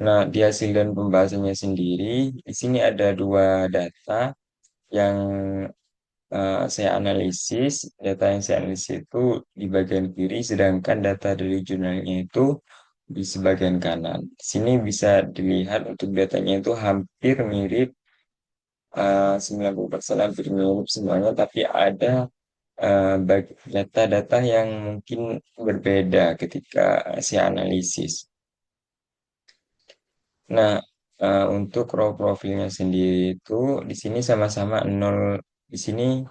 Nah, di hasil dan pembahasannya sendiri, di sini ada dua data yang saya analisis. Data yang saya analisis itu di bagian kiri, sedangkan data dari jurnalnya itu di sebagian kanan. Di sini bisa dilihat untuk datanya itu hampir mirip, 90% hampir mirip semuanya, tapi ada data-data yang mungkin berbeda ketika saya analisis. Nah, untuk raw profilnya sendiri itu di sini sama-sama nol. Di sini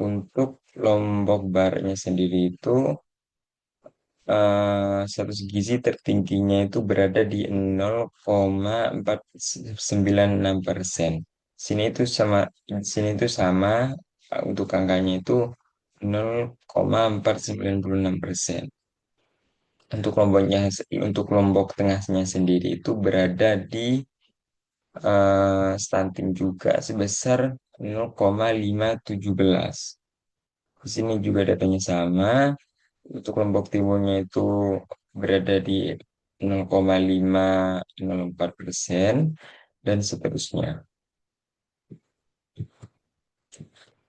untuk lombok barnya sendiri itu status gizi tertingginya itu berada di 0,496%. Sini itu sama, untuk angkanya itu 0,496%. Untuk lombok tengahnya sendiri itu berada di stunting juga sebesar 0,517. Di sini juga datanya sama. Untuk Lombok Timurnya itu berada di 0,504% dan seterusnya.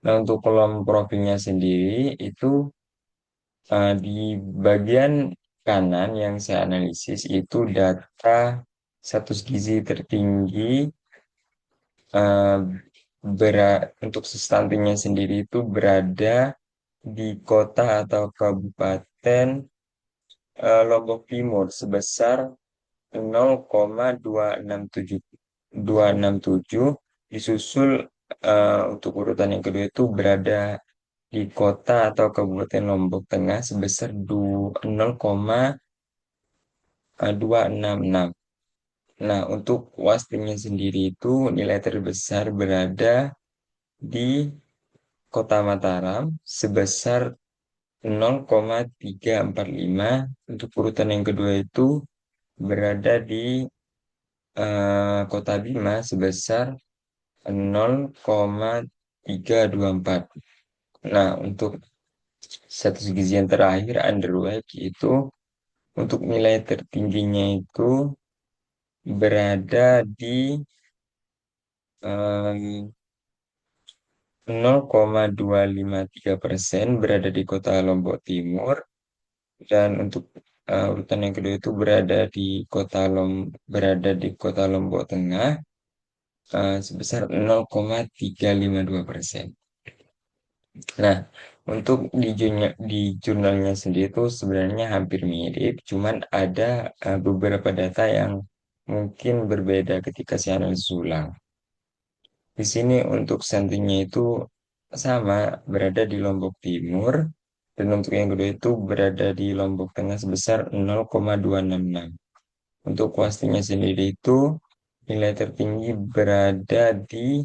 Nah, untuk kolom profilnya sendiri itu di bagian kanan yang saya analisis itu data status gizi tertinggi, eh, untuk stuntingnya sendiri itu berada di kota atau kabupaten Lombok Timur sebesar 0,267 disusul, untuk urutan yang kedua itu berada di kota atau Kabupaten Lombok Tengah sebesar 0,266. Nah, untuk wastingnya sendiri itu nilai terbesar berada di Kota Mataram sebesar 0,345. Untuk urutan yang kedua itu berada di Kota Bima sebesar 0,324. Nah, untuk status gizi yang terakhir underweight itu untuk nilai tertingginya itu berada di em, 0,253%, berada di Kota Lombok Timur, dan untuk urutan yang kedua itu berada di Kota Lombok Tengah, sebesar 0,352%. Nah, untuk di jurnalnya sendiri itu sebenarnya hampir mirip, cuman ada beberapa data yang mungkin berbeda ketika saya analisis ulang. Di sini untuk sentingnya itu sama, berada di Lombok Timur, dan untuk yang kedua itu berada di Lombok Tengah sebesar 0,266. Untuk kuastinya sendiri itu nilai tertinggi berada di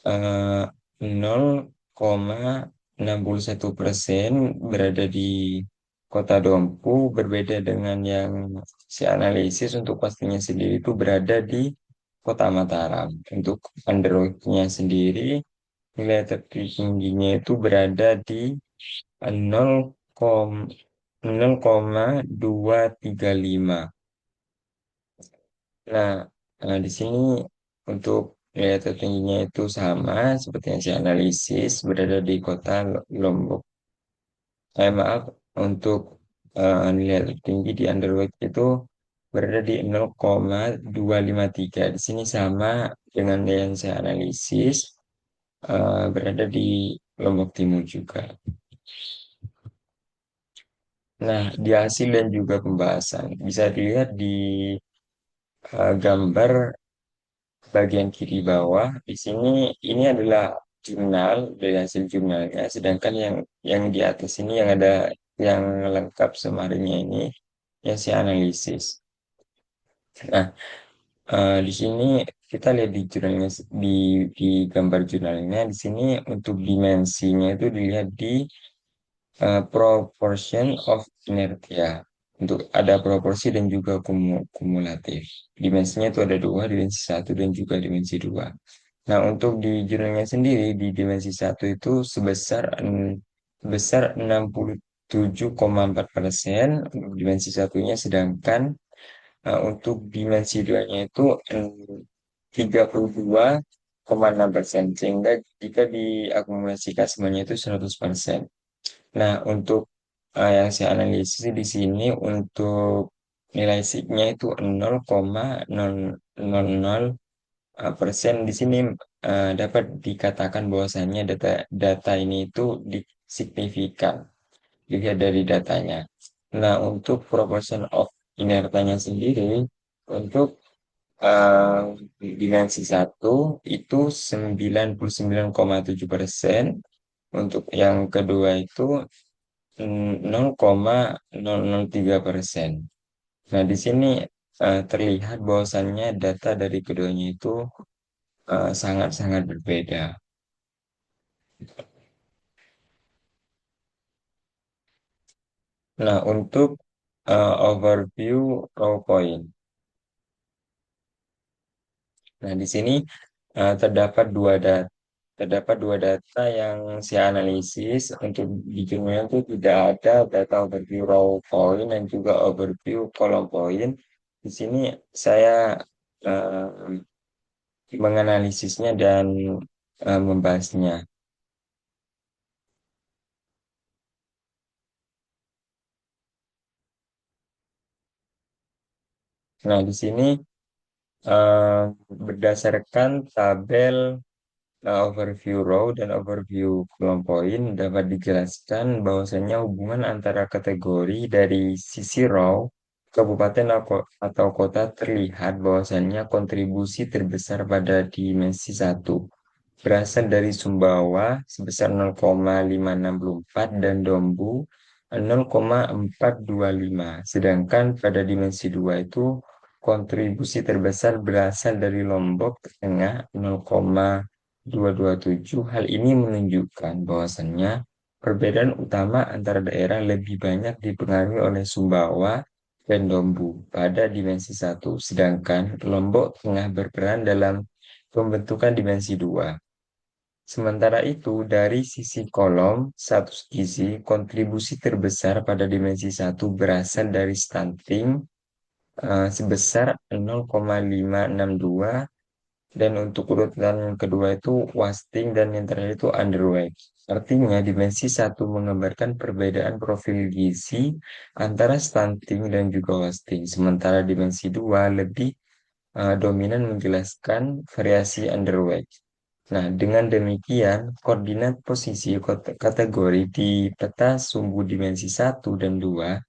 eh, 0,61%, berada di Kota Dompu. Berbeda dengan yang si analisis, untuk pastinya sendiri itu berada di Kota Mataram. Untuk underweight-nya sendiri nilai tertingginya itu berada di 0, 0,235. Nah, di sini untuk nilai tertingginya itu sama seperti yang saya analisis, berada di kota Lombok. Maaf, untuk nilai tertinggi di underweight itu berada di 0,253. Di sini sama dengan yang saya analisis, berada di Lombok Timur juga. Nah, di hasil dan juga pembahasan bisa dilihat di gambar bagian kiri bawah. Di sini ini adalah jurnal, dari hasil jurnalnya, sedangkan yang di atas ini yang ada yang lengkap sumarinya ini yang saya analisis. Nah, di sini kita lihat di jurnalnya, di gambar jurnalnya di sini untuk dimensinya itu dilihat di proportion of inertia. Untuk ada proporsi dan juga kumulatif. Dimensinya itu ada dua, dimensi satu dan juga dimensi dua. Nah, untuk di jurnalnya sendiri, di dimensi satu itu sebesar 67,4%, untuk dimensi satunya, sedangkan untuk dimensi duanya itu 32,6%, sehingga jika diakumulasikan semuanya itu 100%. Nah, untuk yang saya analisis di sini untuk nilai sigma itu 0,000 persen. Di sini dapat dikatakan bahwasannya data data ini itu signifikan dilihat dari datanya. Nah, untuk proportion of inertanya sendiri untuk eh, dimensi satu itu 99,7%. Untuk yang kedua itu 0,003%. Nah, di sini terlihat bahwasannya data dari keduanya itu sangat-sangat berbeda. Nah, untuk overview raw point. Nah, di sini terdapat dua data yang saya analisis. Untuk di jurnal itu tidak ada data overview raw point dan juga overview column point. Di sini saya eh, menganalisisnya dan membahasnya. Nah, di sini eh, berdasarkan tabel overview row dan overview column point dapat dijelaskan bahwasanya hubungan antara kategori dari sisi row, kabupaten atau kota terlihat bahwasanya kontribusi terbesar pada dimensi satu berasal dari Sumbawa sebesar 0,564 dan Dombu 0,425. Sedangkan pada dimensi 2 itu kontribusi terbesar berasal dari Lombok Tengah 0,227. Hal ini menunjukkan bahwasannya perbedaan utama antara daerah lebih banyak dipengaruhi oleh Sumbawa dan Dombu pada dimensi satu, sedangkan Lombok Tengah berperan dalam pembentukan dimensi 2. Sementara itu, dari sisi kolom status gizi, kontribusi terbesar pada dimensi satu berasal dari stunting sebesar 0,562, dan untuk urutan kedua itu wasting, dan yang terakhir itu underweight. Artinya, dimensi satu menggambarkan perbedaan profil gizi antara stunting dan juga wasting, sementara dimensi dua lebih dominan menjelaskan variasi underweight. Nah, dengan demikian, koordinat posisi kategori di peta sumbu dimensi satu dan 2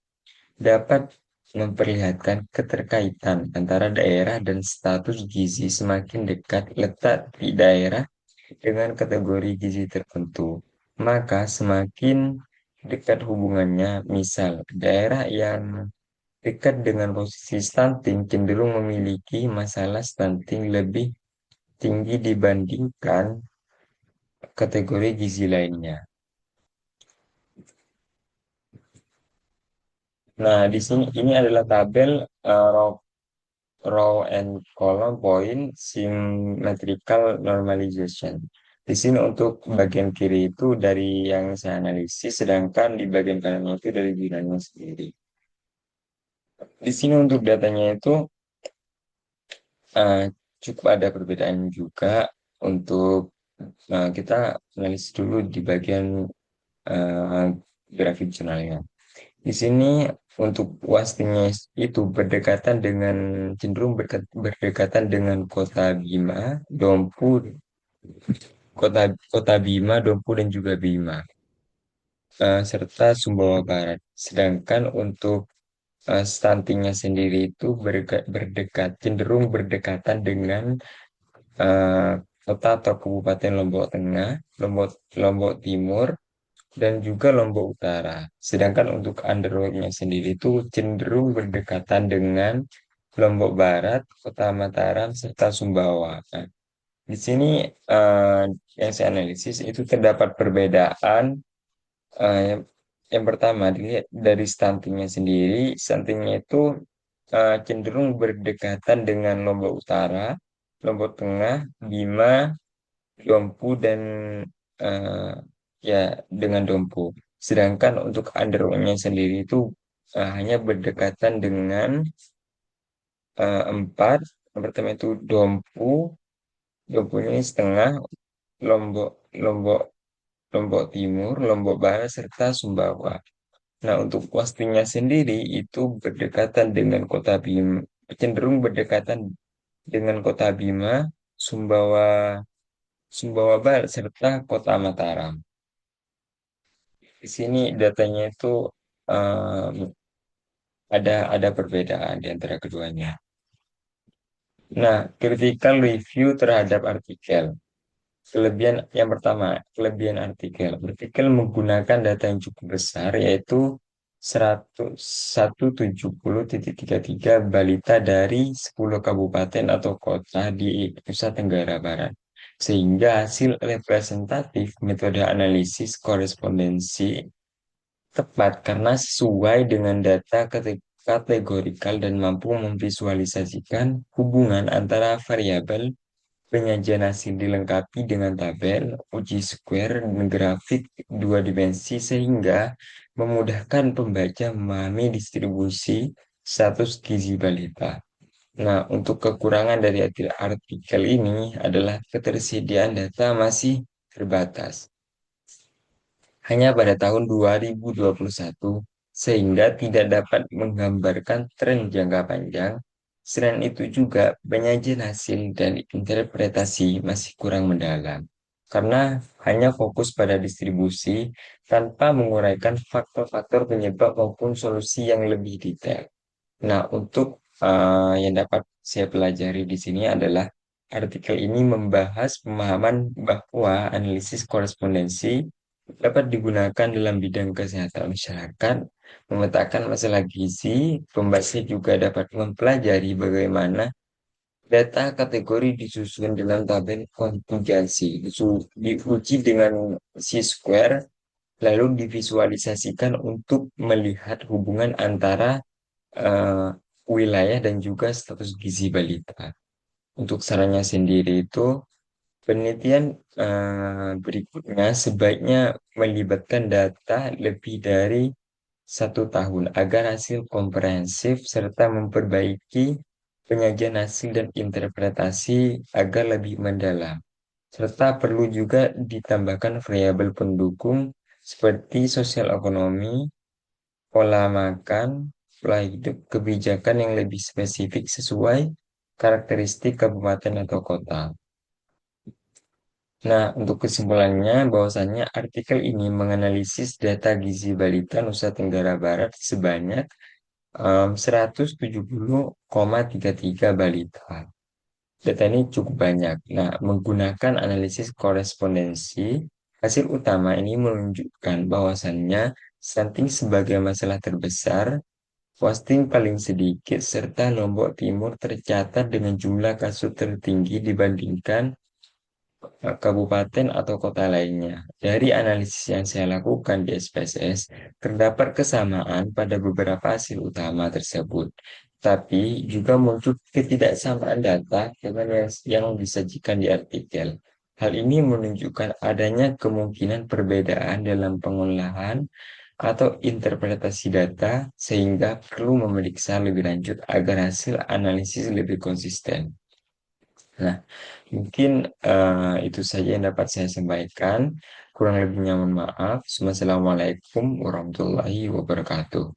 dapat memperlihatkan keterkaitan antara daerah dan status gizi. Semakin dekat letak di daerah dengan kategori gizi tertentu, maka semakin dekat hubungannya. Misal, daerah yang dekat dengan posisi stunting cenderung memiliki masalah stunting lebih tinggi dibandingkan kategori gizi lainnya. Nah, di sini ini adalah tabel row and column point symmetrical normalization. Di sini untuk bagian kiri itu dari yang saya analisis, sedangkan di bagian kanan itu dari bilannya sendiri. Di sini untuk datanya itu eh, cukup ada perbedaan juga. Untuk kita analisis dulu di bagian eh, grafik jurnalnya. Di sini untuk wastingnya itu cenderung berdekatan dengan Kota Bima, Dompu, Kota Kota Bima, Dompu dan juga Bima, serta Sumbawa Barat. Sedangkan untuk stuntingnya sendiri itu cenderung berdekatan dengan eh, kota atau Kabupaten Lombok Tengah, Lombok Lombok Timur, dan juga Lombok Utara. Sedangkan untuk underworld-nya sendiri itu cenderung berdekatan dengan Lombok Barat, Kota Mataram, serta Sumbawa. Nah, di sini eh, yang saya analisis itu terdapat perbedaan. Yang, yang pertama dilihat dari stuntingnya sendiri. Stuntingnya itu cenderung berdekatan dengan Lombok Utara, Lombok Tengah, Bima, Dompu, dan eh, ya dengan Dompu. Sedangkan untuk underworld-nya sendiri itu hanya berdekatan dengan empat. Yang pertama itu Dompu, Dompu ini setengah, Lombok, Lombok, Lombok Timur, Lombok Barat, serta Sumbawa. Nah, untuk postingnya sendiri itu berdekatan dengan Kota Bima, cenderung berdekatan dengan Kota Bima, Sumbawa, Sumbawa Barat, serta Kota Mataram. Di sini datanya itu em, ada perbedaan di antara keduanya. Nah, critical review terhadap artikel. Kelebihan yang pertama, kelebihan artikel. Artikel menggunakan data yang cukup besar, yaitu 100 170,33 balita dari 10 kabupaten atau kota di Nusa Tenggara Barat. Sehingga hasil representatif metode analisis korespondensi tepat karena sesuai dengan data kategorikal dan mampu memvisualisasikan hubungan antara variabel. Penyajian hasil dilengkapi dengan tabel, uji square, dan grafik dua dimensi sehingga memudahkan pembaca memahami distribusi status gizi balita. Nah, untuk kekurangan dari artikel ini adalah ketersediaan data masih terbatas hanya pada tahun 2021 sehingga tidak dapat menggambarkan tren jangka panjang. Selain itu juga penyajian hasil dan interpretasi masih kurang mendalam karena hanya fokus pada distribusi tanpa menguraikan faktor-faktor penyebab maupun solusi yang lebih detail. Nah, untuk yang dapat saya pelajari di sini adalah artikel ini membahas pemahaman bahwa analisis korespondensi dapat digunakan dalam bidang kesehatan masyarakat, memetakan masalah gizi. Pembahasan juga dapat mempelajari bagaimana data kategori disusun dalam tabel kontingensi, diuji dengan C-square, lalu divisualisasikan untuk melihat hubungan antara eh, wilayah dan juga status gizi balita. Untuk sarannya sendiri itu, penelitian berikutnya sebaiknya melibatkan data lebih dari 1 tahun agar hasil komprehensif serta memperbaiki penyajian hasil dan interpretasi agar lebih mendalam. Serta perlu juga ditambahkan variabel pendukung seperti sosial ekonomi, pola makan, pola hidup, kebijakan yang lebih spesifik sesuai karakteristik kabupaten atau kota. Nah, untuk kesimpulannya, bahwasannya artikel ini menganalisis data gizi balita Nusa Tenggara Barat sebanyak 170,33 balita. Data ini cukup banyak. Nah, menggunakan analisis korespondensi, hasil utama ini menunjukkan bahwasannya stunting sebagai masalah terbesar, posting paling sedikit, serta Lombok Timur tercatat dengan jumlah kasus tertinggi dibandingkan kabupaten atau kota lainnya. Dari analisis yang saya lakukan di SPSS, terdapat kesamaan pada beberapa hasil utama tersebut. Tapi juga muncul ketidaksamaan data dengan yang disajikan di artikel. Hal ini menunjukkan adanya kemungkinan perbedaan dalam pengolahan atau interpretasi data, sehingga perlu memeriksa lebih lanjut agar hasil analisis lebih konsisten. Nah, mungkin itu saja yang dapat saya sampaikan. Kurang lebihnya mohon maaf. Wassalamualaikum warahmatullahi wabarakatuh.